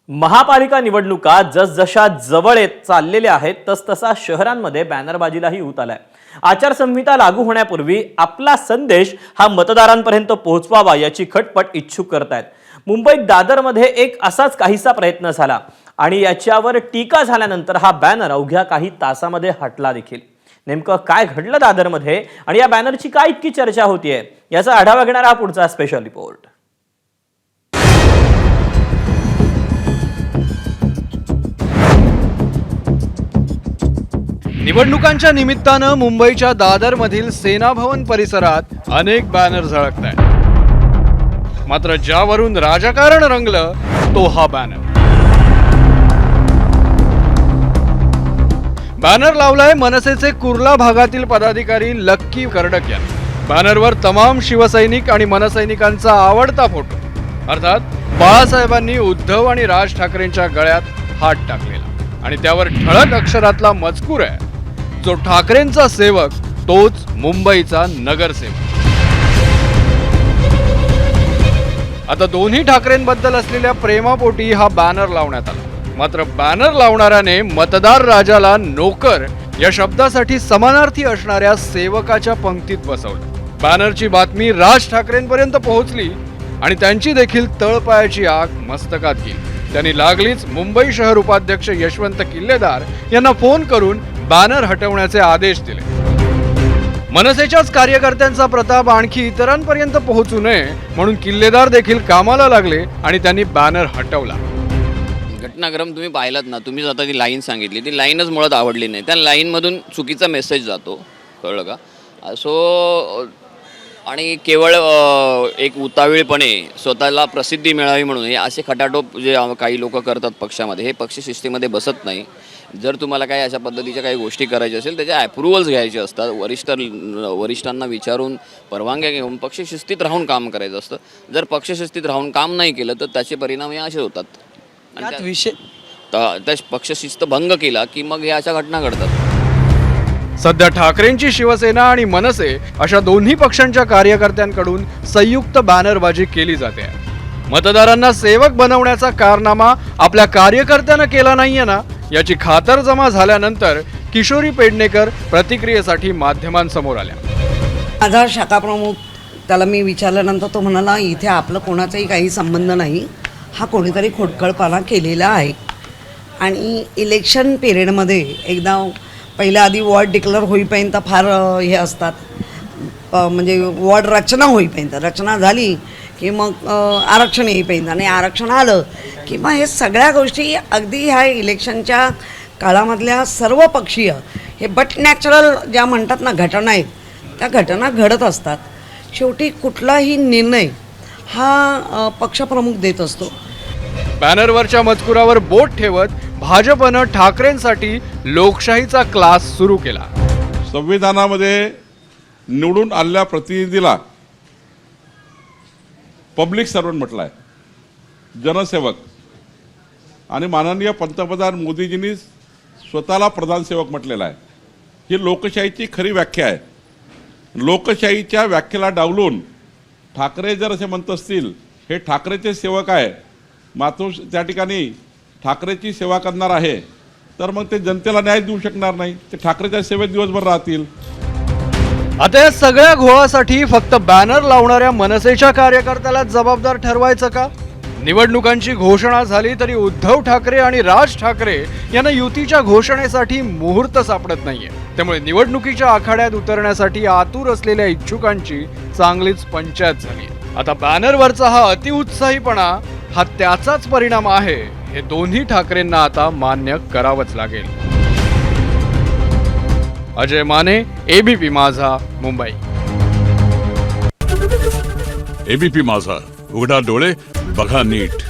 महापालिका निवडणुका जसजशा जवळ येत चाललेल्या आहेत तसतसा शहरांमध्ये बॅनरबाजीलाही ऊत आलाय। आचारसंहिता लागू होण्यापूर्वी आपला संदेश हा मतदारांपर्यंत पोहोचवावा याची खटपट इच्छुक करतायत। मुंबईत दादरमध्ये एक असाच काहीसा प्रयत्न झाला आणि याच्यावर टीका झाल्यानंतर हा बॅनर अवघ्या काही तासामध्ये हटला देखील। नेमकं काय घडलं दादरमध्ये आणि या बॅनरची काय इतकी चर्चा होतीये याचा आढावा घेणारा हा पुढचा स्पेशल रिपोर्ट। निवडणुकांच्या निमित्तानं मुंबईच्या दादरमधील सेना भवन परिसरात अनेक बॅनर झळकतायत। मात्र ज्यावरून राजकारण रंगलं तो हा बॅनर लावलाय मनसेचे कुर्ला भागातील पदाधिकारी लक्की कर्डक यांनी। बॅनरवर तमाम शिवसैनिक आणि मनसैनिकांचा आवडता फोटो अर्थात बाळासाहेबांनी उद्धव आणि राज ठाकरेंच्या गळ्यात हात टाकलेला आणि त्यावर ठळक अक्षरातला मजकूर आहे, जो ठाकरेंचा सेवक तोच मुंबईचा नगरसेवक। आता दोन्ही ठाकरेंबद्दल असलेल्या प्रेमापोटी हा बॅनर लावण्यात आला। मात्र बॅनर लावणाऱ्याने मतदार राजाला नोकर या शब्दासाठी समानार्थी असणाऱ्या सेवकाच्या पंक्तीत बसवलं। बॅनरची बातमी राज ठाकरेंपर्यंत पोहोचली आणि त्यांची देखील तळपायाची आग मस्तकात गेली। त्यांनी लागलीच मुंबई शहर उपाध्यक्ष यशवंत किल्लेदार यांना फोन करून बॅनर हटवण्याचे आदेश दिले। मनसेच्याच कार्यकर्त्यांचा प्रताप आणखी इतरांपर्यंत पोहोचू नये म्हणून किल्लेदार देखील कामाला लागले आणि त्यांनी बॅनर हटवला। घटनाक्रम तुम्ही पाहिलात ना, तुम्ही आता ती लाईन सांगितली, ती लाईनच मुळात आवडली नाही। त्या लाईनमधून चुकीचा मेसेज जातो, कळलं का? आणि केवळ एक उतावीळपणे स्वतःला प्रसिद्धी मिळावी म्हणून हे असे खटाटोप जे काही लोक करतात पक्षामध्ये, हे पक्षशिस्तीमध्ये बसत नाही। जर तुम्हाला काही अशा पद्धतीच्या काही गोष्टी करायच्या असेल त्याच्या ॲप्रुव्हल्स घ्यायचे असतात, वरिष्ठांना विचारून परवानग्या घेऊन पक्षशिस्तीत राहून काम करायचं असतं। जर पक्षशिस्तीत राहून काम नाही केलं तर त्याचे परिणाम हे असे होतात आणि त्या पक्षशिस्त भंग केला की मग हे अशा घटना घडतात। सध्या ठाकरेंची शिवसेना आणि मनसे अशा दोन्ही पक्षांच्या कार्यकर्त्यांकडून संयुक्त बॅनरबाजी केली जाते। मतदारांना सेवक बनवण्याचा कारनामा आपल्या कार्यकर्त्यानं केला नाहीये ना याची खातरजमा झाल्यानंतर किशोरी पेडणेकर प्रतिक्रियेसाठी माध्यमांसमोर आल्या। माझा शाखा प्रमुख त्याला मी विचारल्यानंतर तो म्हणाला, इथे आपलं कोणाचाही काही संबंध नाही, हा कोणीतरी खोडकळपणा केलेला आहे। आणि इलेक्शन पिरियडमध्ये एकदा पहिल्या आधी वॉर्ड डिक्लेअर होईपर्यंत फार हे असतात, म्हणजे वॉर्ड रचना होईपर्यंत, रचना झाली की मग आरक्षण येईपर्यंत, आणि आरक्षण आलं की मग हे सगळ्या गोष्टी अगदी ह्या इलेक्शनच्या काळामधल्या सर्व पक्षीय हे बट नॅचरल ज्या म्हणतात ना घटना आहेत, त्या घटना घडत असतात। शेवटी कुठलाही निर्णय हा पक्षप्रमुख देत असतो। बॅनरवरच्या मजकुरावर बोट ठेवत भाजपनं ठाकरेंसाठी लोकशाहीचा क्लास सुरू केला। संविधानामध्ये निवडून आलेल्या प्रतिनिधीला पब्लिक सर्वंट म्हटलं आहे, जनसेवक, आणि माननीय पंतप्रधान मोदीजींनी स्वतःला प्रधानसेवक म्हटलेलं आहे। ही लोकशाहीची खरी व्याख्या आहे। लोकशाहीच्या व्याख्येला डावलून ठाकरे जर असे म्हणत असतील हे ठाकरेचे सेवक आहे, मात्र त्या ठिकाणी ठाकरेची सेवा करणार आहे, तर मग ते जनतेला न्याय देऊ शकणार नाही, ते ठाकरेच्या सेवेत दिवसभर राहतील। आता या सगळ्या घोळासाठी फक्त बॅनर लावणाऱ्या मनसेच्या कार्यकर्त्याला जबाबदार ठरवायचं का? निवडणुकांची घोषणा झाली तरी उद्धव ठाकरे आणि राज ठाकरे यांना युतीच्या घोषणेसाठी मुहूर्त सापडत नाहीये। त्यामुळे निवडणुकीच्या आखाड्यात उतरण्यासाठी आतुर असलेल्या इच्छुकांची चांगलीच पंचायत झाली। आता बॅनरवरचा हा अतिउत्साहीपणा हा त्याचाच परिणाम आहे हे दोन्ही ठाकरेंना आता मान्य करावंच लागेल। अजय माने, एबीपी माझा, मुंबई। एबीपी माझा, उघडा डोळे बघा नीट।